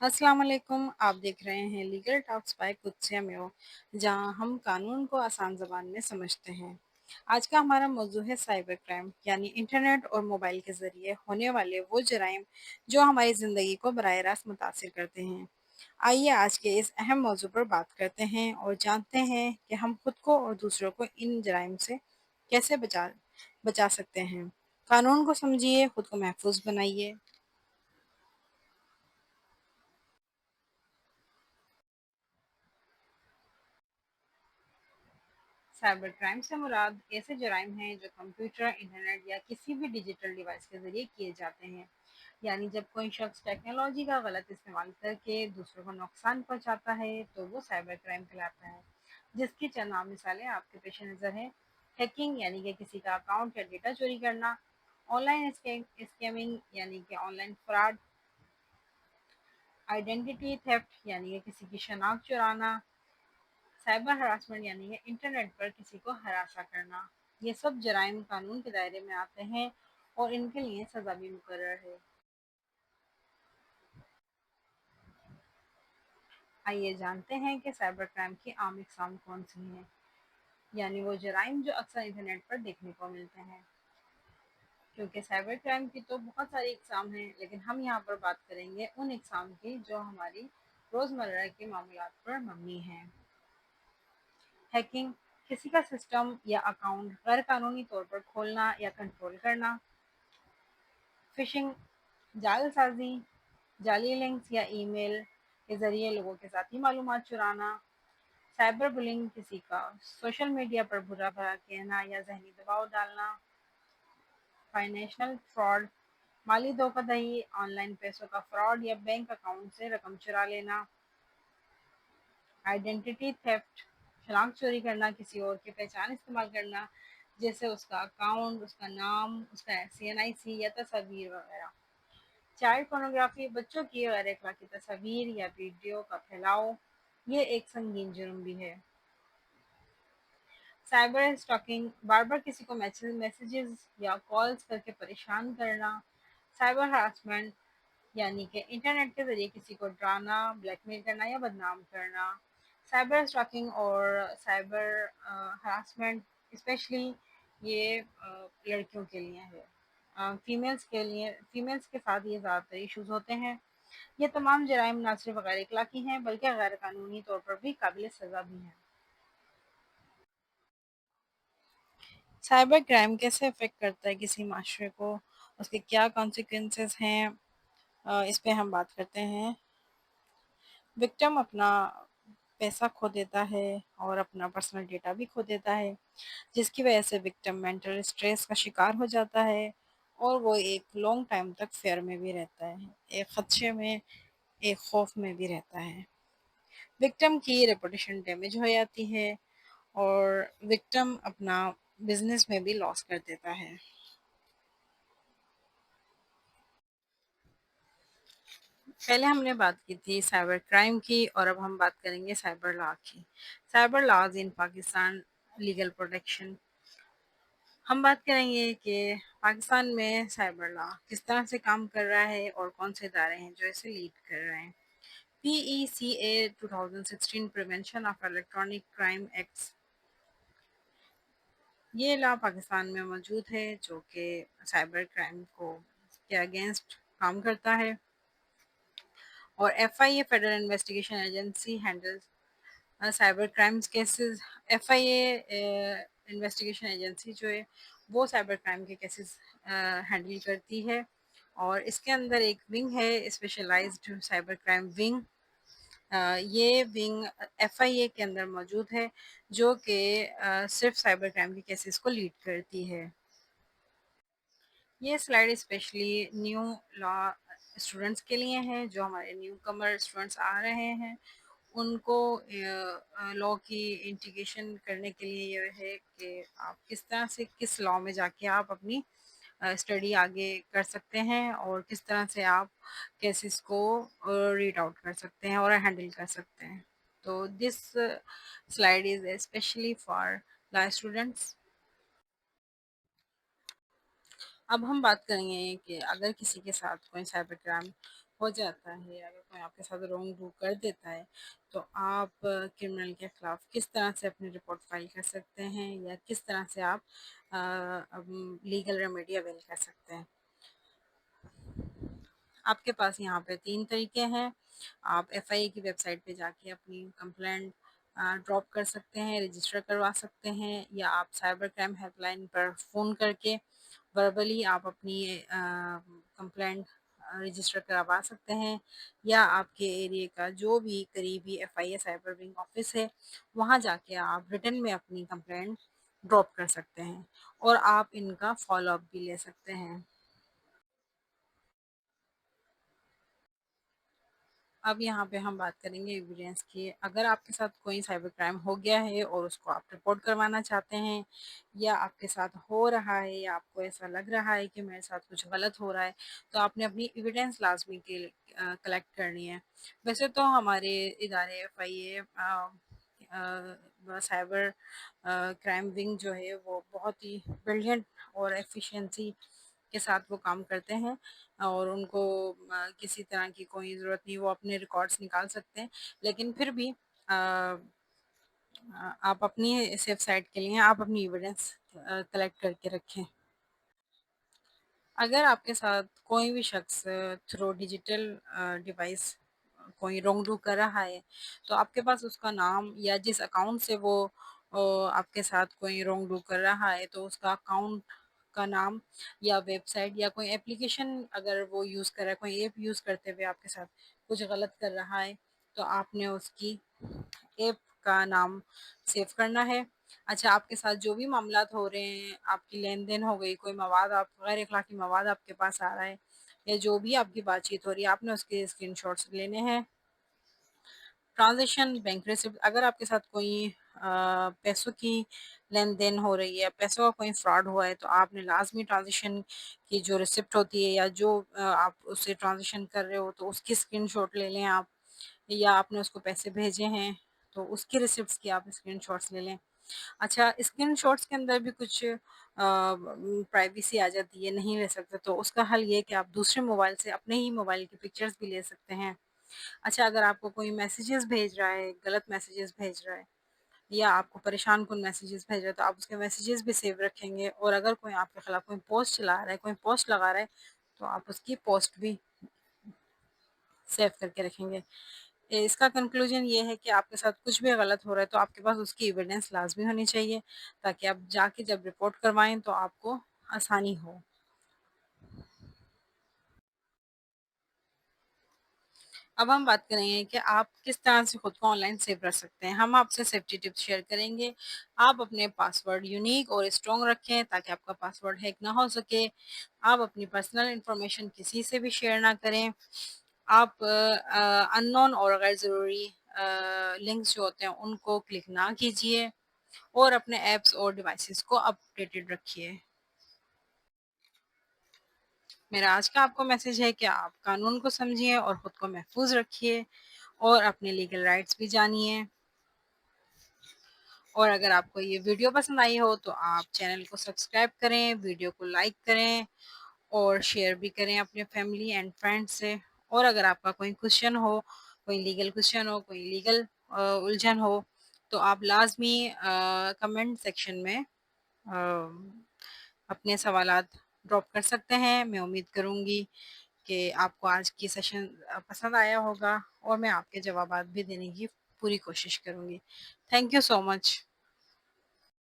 अस्सलाम वालेकुम। आप देख रहे हैं लीगल टॉक्स बाय कुत्से म्यो, जहां हम कानून को आसान ज़बान में समझते हैं। आज का हमारा मौजू है साइबर क्राइम, यानी इंटरनेट और मोबाइल के ज़रिए होने वाले वो जराइम जो हमारी ज़िंदगी को बराह रास्त मुतासिर करते हैं। आइए आज के इस अहम मौजू पर बात करते हैं और जानते हैं कि हम खुद को और दूसरों को इन जराइम से कैसे बचा सकते हैं। कानून को समझिए, खुद को महफूज बनाइए। साइबर क्राइम से मुराद ऐसे जराइम हैं जो कंप्यूटर, इंटरनेट या किसी भी डिजिटल डिवाइस के जरिए किए जाते हैं। यानी जब कोई शख्स टेक्नोलॉजी का गलत इस्तेमाल करके दूसरों को नुकसान पहुंचाता है तो वो साइबर क्राइम कहलाता है। जिसकी चंद आम मिसालें आपके पेश नज़र हैं। हैकिंग यानी कि किसी का अकाउंट या डेटा चोरी करना, ऑनलाइन स्कैमिंग यानी कि ऑनलाइन फ्रॉड, आइडेंटिटी थेफ्ट यानी कि किसी की शनाख्त चुराना, साइबर हरासमेंट यानी कि इंटरनेट पर किसी को हरासा करना। ये सब जराइम कानून के दायरे में आते हैं और इनके लिए सज़ा भी मुकर्रर है। आइए जानते हैं कि साइबर क्राइम की आम इकसाम कौन सी हैं, यानी वो जराइम जो अक्सर इंटरनेट पर देखने को मिलते हैं। क्योंकि साइबर क्राइम की तो बहुत सारी इकसाम हैं, लेकिन हम यहाँ पर बात करेंगे उन इकसाम की जो हमारी रोज़मर्रा के मामलात पर मबनी हैं। हैकिंग, किसी का सिस्टम या अकाउंट गैर कानूनी तौर पर खोलना या कंट्रोल करना। फिशिंग, जालसाजी, जाली लिंक्स या ईमेल के ज़रिए लोगों के ज़ाती मालूमात चुराना। साइबर बुलिंग, किसी का सोशल मीडिया पर बुरा भला कहना या ज़हनी दबाव डालना। फाइनेंशियल फ्रॉड, माली धोखाधड़ी, ऑनलाइन पैसों का फ्रॉड या बैंक अकाउंट से रकम चुरा लेना। आइडेंटिटी थेफ्ट, शनाख्त चोरी करना, किसी और की पहचान इस्तेमाल करना, जैसे उसका अकाउंट, उसका नाम, उसका CNIC या तस्वीर वगैरह। चाइल्ड पोर्नोग्राफी, बच्चों की गैर अखलाकी तस्वीर या वीडियो का फैलाव, ये एक संगीन जुर्म भी है। साइबर स्टॉकिंग, बार बार किसी को मैसेजेस या कॉल्स करके परेशान करना। साइबर हरासमेंट, यानी कि इंटरनेट के ज़रिए किसी को डराना, ब्लैकमेल करना या बदनाम करना। साइबर स्टॉकिंग और साइबर हरासमेंट स्पेशली ये लड़कियों के लिए है। फीमेल्स के साथ ये ज़्यादातर इश्यूज होते हैं। ये तमाम जराइम ना सिर्फ गैर अखलाकी हैं बल्कि गैर कानूनी तौर पर भी काबिल सज़ा भी हैं। साइबर क्राइम कैसे अफेक्ट करता है किसी माशरे को, उसके क्या कॉन्सिक्वेंसेस हैं, इस पे हम बात करते हैं। विक्टिम अपना पैसा खो देता है और अपना पर्सनल डेटा भी खो देता है, जिसकी वजह से विक्टिम मेंटल स्ट्रेस का शिकार हो जाता है और वो एक लॉन्ग टाइम तक फेयर में भी रहता है, एक खदशे में, एक खौफ में भी रहता है। विक्टिम की रेपुटेशन डैमेज हो जाती है और विक्टिम अपना बिजनेस में भी लॉस कर देता है। पहले हमने बात की थी साइबर क्राइम की और अब हम बात करेंगे साइबर लॉ की। साइबर लॉज इन पाकिस्तान, लीगल प्रोटेक्शन। हम बात करेंगे कि पाकिस्तान में साइबर लॉ किस तरह से काम कर रहा है और कौन से इदारे हैं जो इसे लीड कर रहे हैं। PECA 2016 prevention of electronic crime act, ये लॉ पाकिस्तान में मौजूद है जो कि साइबर क्राइम को के अगेंस्ट काम करता है। और FIA federal investigation agency handles cyber crimes cases. FIA investigation agency जो है वो साइबर क्राइम के केसेस हैंडल करती है और इसके अंदर एक विंग है, स्पेशलाइज्ड साइबर क्राइम विंग। ये विंग FIA के अंदर मौजूद है जो कि सिर्फ साइबर क्राइम के केसेस को लीड करती है। ये slide specially new law students के लिए है, जो हमारे न्यू कमर स्टूडेंट्स आ रहे हैं उनको लॉ की इंटीग्रेशन करने के लिए ये है कि आप किस तरह से किस लॉ में जाके आप अपनी स्टडी आगे कर सकते हैं और किस तरह से आप केसेस को रीड आउट कर सकते हैं और हैंडल कर सकते हैं। तो this slide is specially for law students. अब हम बात करेंगे कि अगर किसी के साथ कोई साइबर क्राइम ہو جاتا ہے، اگر کوئی آپ کے ساتھ رونگ ڈو کر دیتا ہے تو آپ کرمنل کے خلاف کس طرح سے اپنی رپورٹ فائل کر سکتے ہیں، یا کس طرح سے آپ لیگل ریمیڈی اویل کر سکتے ہیں۔ آپ کے پاس یہاں پہ 3 طریقے ہیں۔ آپ ایف آئی اے کی ویب سائٹ پہ جا کے اپنی کمپلینٹ ڈراپ کر سکتے ہیں، رجسٹر کروا سکتے ہیں، یا آپ سائبر کرائم ہیلپ لائن پر فون کر کے وربلی آپ اپنی کمپلینٹ رجسٹر کروا سکتے ہیں، یا آپ کے ایریے کا جو بھی قریبی F I A cyber wing office ہے وہاں جا کے آپ ریٹن میں اپنی کمپلینٹ ڈراپ کر سکتے ہیں، اور آپ ان کا فالو اپ بھی لے سکتے ہیں۔ اب یہاں پہ ہم بات کریں گے ایویڈینس کی۔ اگر آپ کے ساتھ کوئی سائبر کرائم ہو گیا ہے اور اس کو آپ رپورٹ کروانا چاہتے ہیں، یا آپ کے ساتھ ہو رہا ہے، یا آپ کو ایسا لگ رہا ہے کہ میرے ساتھ کچھ غلط ہو رہا ہے، تو آپ نے اپنی ایویڈینس لازمی کے کلیکٹ کرنی ہے۔ ویسے تو ہمارے ادارے F I A cyber crime wing جو ہے وہ بہت ہی بریلینٹ اور ایفیشینسی کے ساتھ وہ کام کرتے ہیں، اور ان کو کسی طرح کی کوئی ضرورت نہیں، وہ اپنے ریکارڈس نکال سکتے ہیں، لیکن پھر بھی آپ اپنی سیف سائٹ کے لیے آپ اپنی ایویڈنس کلیکٹ کر کے رکھیں۔ اگر آپ کے ساتھ کوئی بھی شخص تھرو ڈیجیٹل ڈیوائس کوئی رونگ ڈو کر رہا ہے، تو آپ کے پاس اس کا نام، یا جس اکاؤنٹ سے وہ آپ کے ساتھ کوئی رونگ ڈو کر رہا ہے تو اس کا اکاؤنٹ کا نام، یا ویب سائٹ، یا کوئی اپلیکیشن اگر وہ یوز کر رہا ہے، کوئی ایپ یوز کرتے ہوئے آپ کے ساتھ کچھ غلط کر رہا ہے، تو آپ نے اس کی ایپ کا نام سیو کرنا ہے۔ اچھا، آپ کے ساتھ جو بھی معاملات ہو رہے ہیں، آپ کی لین دین ہو گئی، کوئی مواد، آپ غیر اخلاقی مواد آپ کے پاس آ رہا ہے، یا جو بھی آپ کی بات چیت ہو رہی ہے، آپ نے اس کے اسکرین شاٹس لینے ہیں۔ ٹرانزیکشن بینک ریسپٹ، اگر آپ کے ساتھ کوئی پیسوں کی لین دین ہو رہی ہے، پیسوں کا کوئی فراڈ ہوا ہے، تو آپ نے لازمی ٹرانزیکشن کی جو ریسپٹ ہوتی ہے، یا جو آپ اس سے ٹرانزیکشن کر رہے ہو تو اس کی اسکرین شاٹ لے لیں آپ، یا آپ نے اس کو پیسے بھیجے ہیں تو اس کی ریسپٹس کی آپ اسکرین شاٹس لے لیں۔ اچھا، اسکرین شاٹس کے اندر بھی کچھ پرائیویسی آ جاتی ہے، نہیں لے سکتے، تو اس کا حل یہ ہے کہ آپ دوسرے موبائل سے اپنے ہی موبائل کی پکچرز بھی لے سکتے ہیں۔ اچھا، اگر آپ کو کوئی میسیجز بھیج رہا ہے، غلط میسیجز بھیج رہا ہے، یا آپ کو پریشان کن میسیجز بھیج رہا ہے، تو آپ اس کے میسیجز بھی سیو رکھیں گے، اور اگر کوئی آپ کے خلاف کوئی پوسٹ چلا رہا ہے، کوئی پوسٹ لگا رہا ہے، تو آپ اس کی پوسٹ بھی سیو کر کے رکھیں گے۔ اس کا کنکلوژن یہ ہے کہ آپ کے ساتھ کچھ بھی غلط ہو رہا ہے تو آپ کے پاس اس کی ایویڈنس لازمی ہونی چاہیے، تاکہ آپ جا کے جب رپورٹ کروائیں تو آپ کو آسانی ہو۔ اب ہم بات کریں گے کہ آپ کس طرح سے خود کو آن لائن سیو رکھ سکتے ہیں۔ ہم آپ سے سیفٹی ٹپس شیئر کریں گے۔ آپ اپنے پاسورڈ یونیک اور اسٹرانگ رکھیں تاکہ آپ کا پاسورڈ ہیک نہ ہو سکے۔ آپ اپنی پرسنل انفارمیشن کسی سے بھی شیئر نہ کریں۔ آپ ان نون اور غیر ضروری لنکس جو ہوتے ہیں ان کو کلک نہ کیجیے، اور اپنے ایپس اور ڈیوائسز کو اپڈیٹڈ رکھیے۔ میرا آج کا آپ کو میسج ہے کہ آپ قانون کو سمجھیے اور خود کو محفوظ رکھیے، اور اپنے لیگل رائٹس بھی جانیے۔ اور اگر آپ کو یہ ویڈیو پسند آئی ہو تو آپ چینل کو سبسکرائب کریں، ویڈیو کو لائک کریں، اور شیئر بھی کریں اپنے فیملی اینڈ فرینڈ سے۔ اور اگر آپ کا کوئی کوشچن ہو، کوئی لیگل کوشچن ہو، کوئی لیگل الجھن ہو، تو آپ لازمی کمنٹ سیکشن میں اپنے سوالات ڈراپ کر سکتے ہیں۔ میں امید کروں گی کہ آپ کو آج کی سیشن پسند آیا ہوگا، اور میں آپ کے جوابات بھی دینے کی پوری کوشش کروں گی۔ Thank you so much.